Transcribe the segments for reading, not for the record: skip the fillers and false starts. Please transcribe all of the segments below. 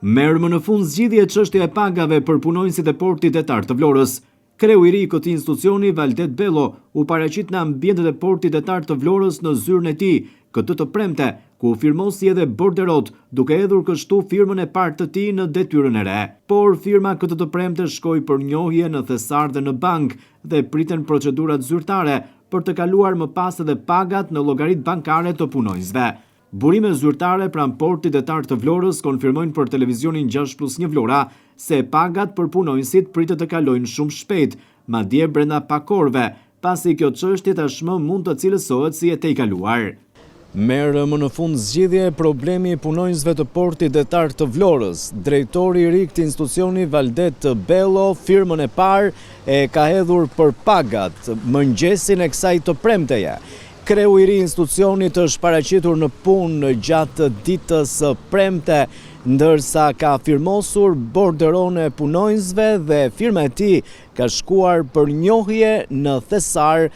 Merr më në fund zgjidhje çështja e pagave për punonjësit e portit detar të Vlorës. Kreu i ri i këtij institucioni, Valdet Bello, u paraqit në ambientet e portit detar të Vlorës në zyrën e tij këtë të premte, ku firmosi edhe borderot, duke hedhur kështu firmën e parë të tij në detyrën e re. Por firma këtë të premte shkoi për njohje në thesar dhe në bank dhe priten procedurat zyrtare për të kaluar më pas edhe pagat në llogaritë bankare të punonjësve. Burime zyrtare pranë portit detar të Vlorës konfirmojnë për televizionin 6+1 Vlora se pagat për punonjësit pritet të kalojnë shumë shpejt, madje brenda pak orëve, pasi kjo çështje tashmë mund të cilësohet si e tejkaluar. Merë më në fund zgjidhje problemi i punonjësve të portit detar të Vlorës. Drejtori i ri i këtij institucioni, Valdet Bello, firmën e parë e ka hedhur për pagat mëngjesin e kësaj të premteje. Kreu i ri i institucionit është paraqitur në punë gjatë ditës së premte, ndërsa ka firmosur borderon e punonjësve dhe firma e tij ka shkuar për njohje në thesar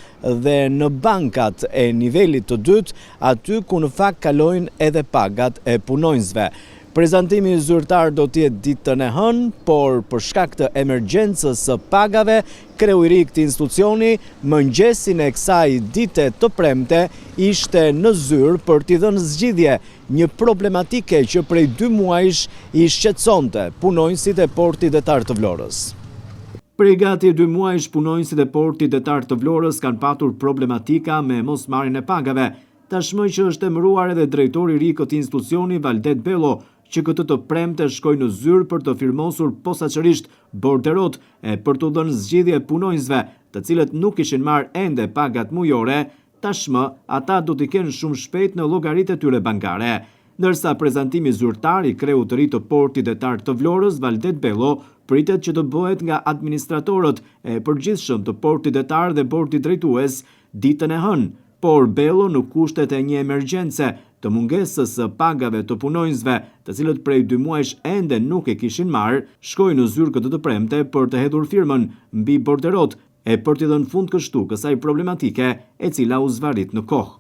dhe në bankat e nivelit të dytë, aty ku në fakt kalojnë edhe pagat e punonjësve. Prezantimi zyrtar do të jetë ditën e hënë, por për shkak të emergjencës së pagave, kreu i ri i këtij institucioni mëngjesin e kësaj dite të premte ishte në zyrë për t'i dhënë zgjidhje një problematike që prej 2 muajsh i shqetësonte punonjësit e portit detar të Vlorës. Prej gati 2 muajsh punonjësit e portit detar të Vlorës kanë patur problematika me mosmarrjen e pagave. Tashmë që është emëruar edhe drejtori i ri i këtij institucioni, Valdet Bello, që këtë të premte shkoi në zyrë për të firmosur posaçërisht borderot e për të dhënë zgjidhje punonjësve, të cilët nuk kishin marrë ende pagat mujore, tashmë ata do t'i kenë shumë shpejt në llogaritë e tyre bankare. Ndërsa prezantimi zyrtar i kreut të ri të portit detar të Vlorës, Valdet Bello, pritet që të bëhet nga administratorët e përgjithshëm të portit detar dhe bordi drejtues ditën e hënë, por Bello në kushtet e një emergjence të mungesës së pagave të punonjësve, të cilët prej 2 muajsh ende nuk e kishin marrë, shkoi në zyrë këtë të premte për të hedhur firmën mbi borderot e për t'i dhënë fund kështu kësaj problematike e cila u zvarrit në kohë.